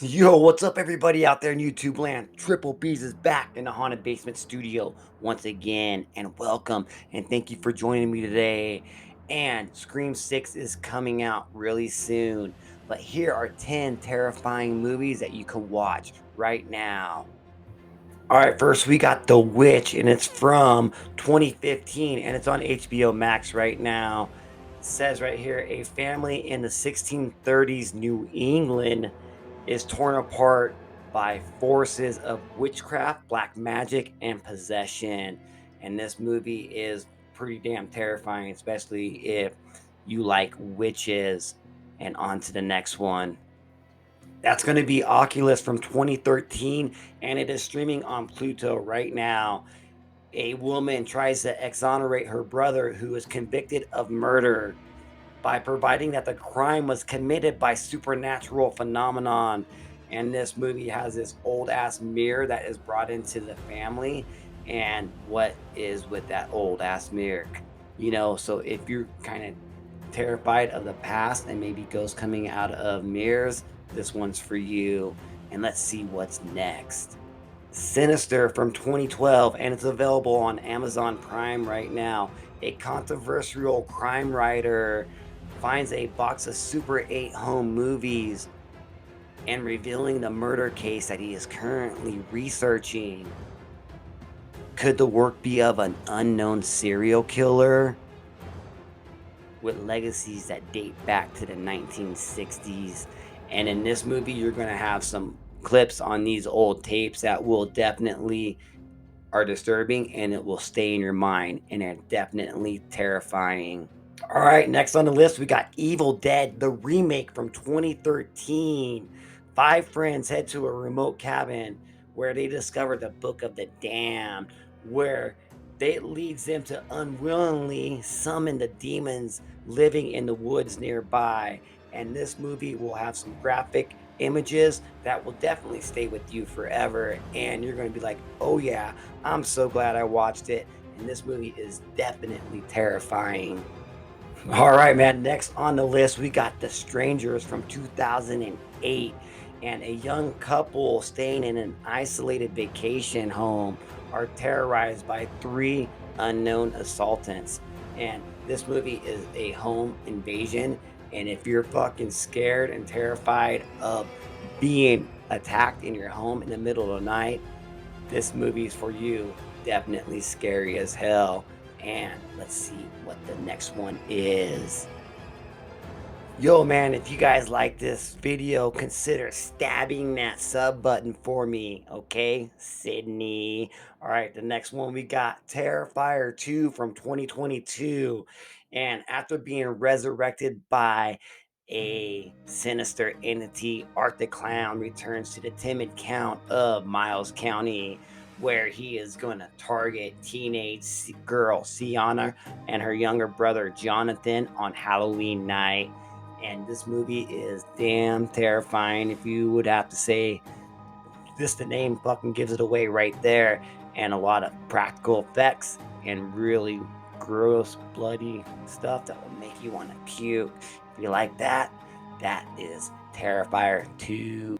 Yo, what's up, everybody out there in YouTube land? Triple B's is back in the Haunted Basement Studio once again, and welcome and thank you for joining me today. And Scream 6 is coming out really soon, but here are 10 terrifying movies that you can watch right now. All right, first we got The Witch, and it's from 2015, and it's on HBO Max right now. It says right here a family in the 1630s New England is torn apart by forces of witchcraft, black magic, and possession. And this movie is pretty damn terrifying, especially if you like witches. And on to the next one. That's going to be Oculus from 2013, and it is streaming on Pluto right now. A woman tries to exonerate her brother who is convicted of murder by providing that the crime was committed by supernatural phenomenon. And this movie has this old ass mirror that is brought into the family. And what is with that old ass mirror? So if you're kind of terrified of the past and maybe ghosts coming out of mirrors, this one's for you. And let's see what's next. Sinister from 2012, and it's available on Amazon Prime right now. A controversial crime writer finds a box of Super 8 home movies and revealing the murder case that he is currently researching. Could the work be of an unknown serial killer with legacies that date back to the 1960s? And in this movie, you're going to have some clips on these old tapes that will definitely are disturbing, and it will stay in your mind, and are definitely terrifying. All right, next on the list, we got Evil Dead, the remake from 2013. Five friends head to a remote cabin where they discover the Book of the Damned, where it leads them to unwillingly summon the demons living in the woods nearby. And this movie will have some graphic images that will definitely stay with you forever. And you're going to be like, oh, yeah, I'm so glad I watched it. And this movie is definitely terrifying. All right, man. Next on the list, we got The Strangers from 2008. And a young couple staying in an isolated vacation home are terrorized by three unknown assailants. And this movie is a home invasion. And if you're fucking scared and terrified of being attacked in your home in the middle of the night, this movie's for you. Definitely scary as hell. And let's see what the next one is. Yo, man, if you guys like this video, consider stabbing that sub button for me, okay? Sydney. All right, the next one we got Terrifier 2 from 2022. And after being resurrected by a sinister entity, Art the Clown returns to the timid count of Miles County, where he is going to target girl Sienna and her younger brother Jonathan on Halloween night. And this movie is damn terrifying. If you would have to say, just the name fucking gives it away right there. And a lot of practical effects and really gross, bloody stuff that will make you want to puke. If you like that, that is Terrifier 2.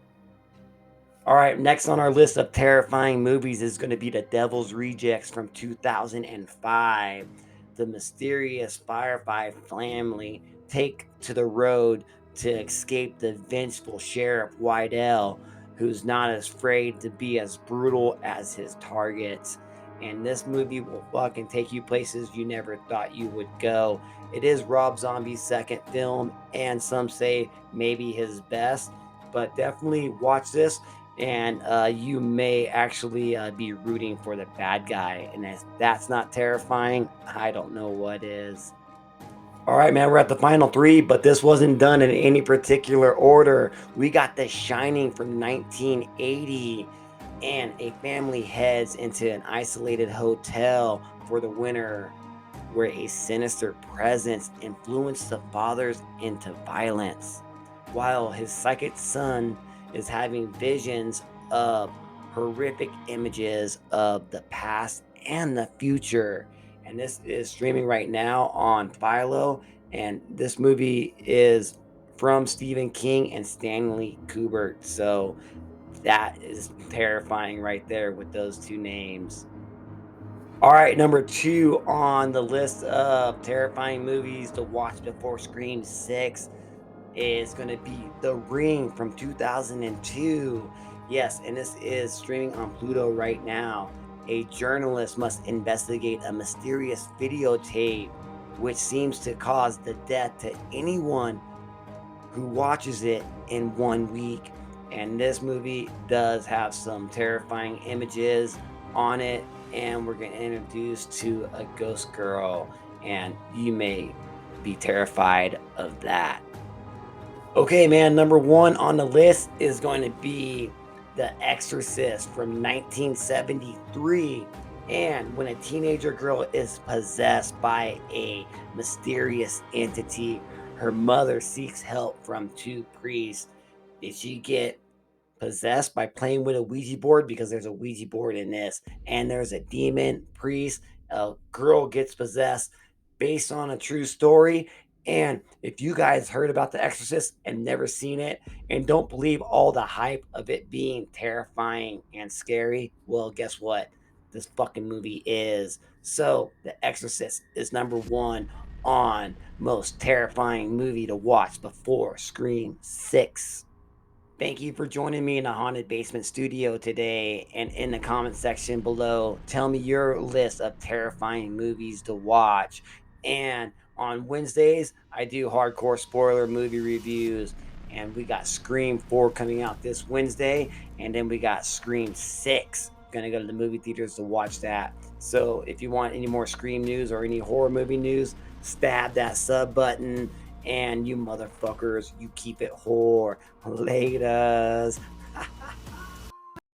All right, next on our list of terrifying movies is going to be The Devil's Rejects from 2005. The mysterious Firefly family take to the road to escape the vengeful Sheriff Wydell, who's not as afraid to be as brutal as his targets. And this movie will fucking take you places you never thought you would go. It is Rob Zombie's second film, and some say maybe his best, but definitely watch this, and you may actually be rooting for the bad guy. And if that's not terrifying, I don't know what is. All right, man, we're at the final three, but this wasn't done in any particular order. We got The Shining from 1980, and a family heads into an isolated hotel for the winter, where a sinister presence influenced the fathers into violence, while his psychic son is having visions of horrific images of the past and the future. And this is streaming right now on Philo. And this movie is from Stephen King and Stanley Kubrick. So that is terrifying right there with those two names. All right, number two on the list of terrifying movies to watch before Scream 6 is going to be The Ring from 2002. Yes, and this is streaming on Pluto right now. A journalist must investigate a mysterious videotape which seems to cause the death to anyone who watches it in 1 week. And this movie does have some terrifying images on it. And we're going to introduce to a ghost girl, and you may be terrified of that. Okay, man, number one on the list is going to be The Exorcist from 1973. And when a teenager girl is possessed by a mysterious entity, her mother seeks help from two priests. Did she get possessed by playing with a Ouija board? Because there's a Ouija board in this, and there's a demon priest. A girl gets possessed based on a true story. And if you guys heard about The Exorcist and never seen it and don't believe all the hype of it being terrifying and scary, well, guess what? This fucking movie is. So, The Exorcist is number one on most terrifying movie to watch before Scream 6. Thank you for joining me in the Haunted Basement Studio today. And in the comment section below, tell me your list of terrifying movies to watch. And on Wednesdays, I do hardcore spoiler movie reviews. And we got Scream 4 coming out this Wednesday. And then we got Scream 6. Gonna go to the movie theaters to watch that. So if you want any more Scream news or any horror movie news, stab that sub button. And you motherfuckers, you keep it whore. Laters.